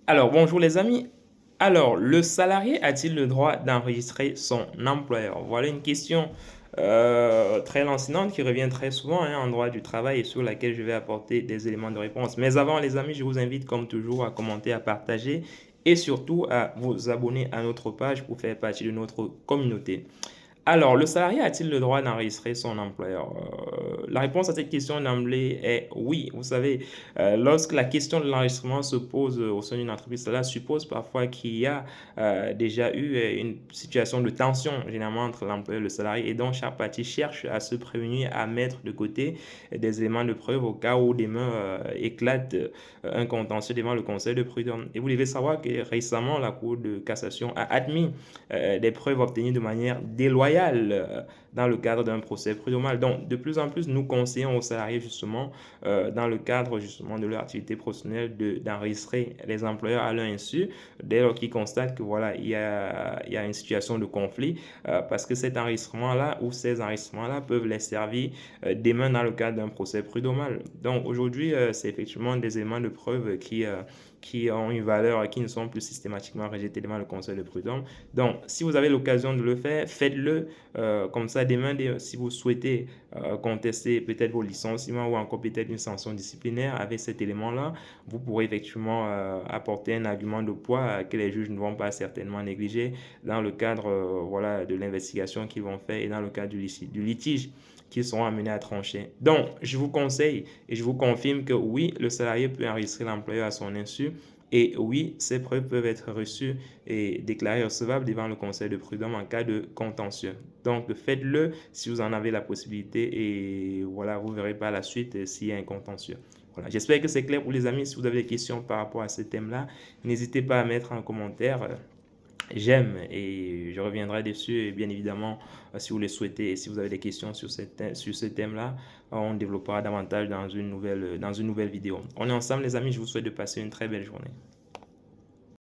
Alors, bonjour les amis. Alors, le salarié a-t-il le droit d'enregistrer son employeur? Voilà une question très lancinante qui revient très souvent en droit du travail et sur laquelle je vais apporter des éléments de réponse. Mais avant, les amis, je vous invite comme toujours à commenter, à partager et surtout à vous abonner à notre page pour faire partie de notre communauté. Alors, le salarié a-t-il le droit d'enregistrer son employeur? La réponse à cette question d'emblée est oui. Vous savez, lorsque la question de l'enregistrement se pose au sein d'une entreprise, cela suppose parfois qu'il y a déjà eu une situation de tension généralement entre l'employeur et le salarié et donc chaque partie cherche à se prévenir, à mettre de côté des éléments de preuve au cas où demain éclate un contentieux devant le conseil de prud'homme. Et vous devez savoir que récemment, la Cour de cassation a admis des preuves obtenues de manière déloyale dans le cadre d'un procès prud'homal. Donc, de plus en plus, nous conseillons aux salariés justement, dans le cadre justement de leur activité professionnelle, d'enregistrer les employeurs à leur insu dès lors qu'ils constatent que voilà, il y a une situation de conflit, parce que cet enregistrement-là ou ces enregistrements-là peuvent les servir demain dans le cadre d'un procès prud'homal. Donc, aujourd'hui, c'est effectivement des éléments de preuve qui ont une valeur, qui ne sont plus systématiquement rejetés devant le conseil de prud'homme. Donc, si vous avez l'occasion de le faire, faites-le. Comme ça, demain, si vous souhaitez contester peut-être vos licenciements ou encore peut-être une sanction disciplinaire avec cet élément-là, vous pourrez effectivement apporter un argument de poids que les juges ne vont pas certainement négliger dans le cadre voilà, de l'investigation qu'ils vont faire et dans le cadre du litige qu'ils seront amenés à trancher. Donc, je vous conseille et je vous confirme que oui, le salarié peut enregistrer l'employeur à son insu. Et oui, ces preuves peuvent être reçues et déclarées recevables devant le conseil de prud'homme en cas de contentieux. Donc, faites-le si vous en avez la possibilité et voilà, vous verrez par la suite s'il y a un contentieux. Voilà, j'espère que c'est clair pour les amis. Si vous avez des questions par rapport à ce thème-là, n'hésitez pas à mettre en commentaire. J'aime et je reviendrai dessus. Et bien évidemment, si vous le souhaitez et si vous avez des questions sur ce thème-là, on développera davantage dans une nouvelle vidéo. On est ensemble, les amis. Je vous souhaite de passer une très belle journée.